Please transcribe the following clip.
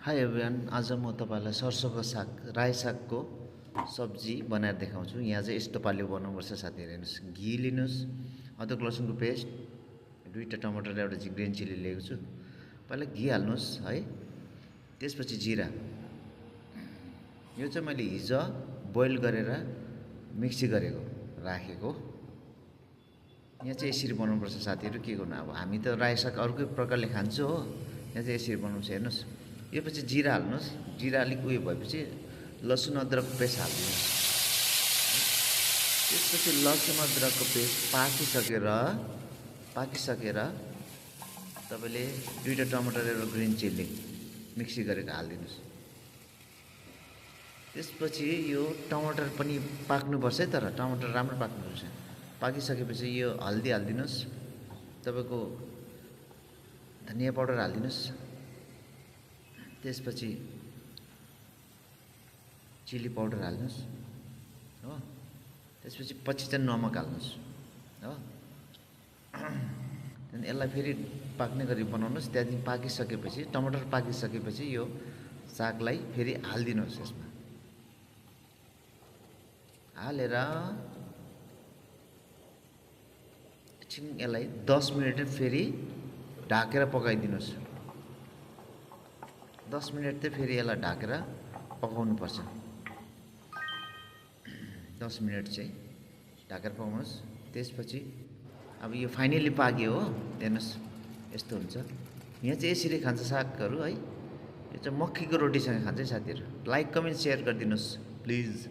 High everyone, आज म तपाईँलाई सर्सोको साग रायो सागको सब्जी बनाएर देखाउँछु। यहाँ चाहिँ यस्तो पाराले बनाउनुपर्छ साथीहरू। हेर्नुहोस्, घि लिनुहोस्, अदरक लसुनको पेस्ट, दुईवटा टमाटर र एउटा ग्रिन चिल्ली लिएको छु। पहिला घि हाल्नुहोस् है, त्यसपछि जिरा। यो चाहिँ मैले हिजो बोइल गरेर मिक्सी गरेको राखेको। यहाँ चाहिँ यसरी बनाउनुपर्छ साथीहरू। के गर्नु, अब हामी त रायो साग अर्कै प्रकारले खान्छौँ हो, यहाँ चाहिँ यसरी बनाउँछ। हेर्नुहोस्, यो पछि जिरा हाल्नुहोस्। जिरा अलिक उयो भएपछि लसुन अदरकको पेस्ट हालिदिनुहोस्। त्यसपछि लसुन अदरकको पेस्ट पाकिसकेर तपाईँले दुईवटा टमाटर र ग्रिन चिल्ली मिक्सी गरेर हालिदिनुहोस्। त्यसपछि यो टमाटर पनि पाक्नुपर्छ है, तर टमाटर राम्रो पाक्नुपर्छ। पाकिसकेपछि यो हल्दी हालिदिनुहोस्, तपाईँको धनिया पाउडर हालिदिनुहोस्। त्यसपछि चिल्ली पाउडर हाल्नुहोस् हो। त्यसपछि चाहिँ नमक हाल्नुहोस् हो। त्यहाँदेखि यसलाई फेरि पाक्ने गरी बनाउनुहोस्। त्यहाँदेखि पाकिसकेपछि टमाटर पाकिसकेपछि यो सागलाई फेरि हालिदिनुहोस्। यसमा हालेर एकछिन यसलाई 10 मिनट फेरि ढाकेर पकाइदिनुहोस्। 10 मिनट चाहिँ फेरि यसलाई ढाकेर पकाउनुपर्छ। 10 मिनट चाहिँ ढाकेर पकाउनुहोस्। त्यसपछि अब यो फाइनली पाक्यो हो। हेर्नुहोस्, यस्तो हुन्छ। यहाँ चाहिँ यसरी खान्छ सागहरू है। यो चाहिँ मक्कीको रोटीसँग खान्छ है साथीहरू। लाइक कमेन्ट सेयर गरिदिनुहोस् प्लिज।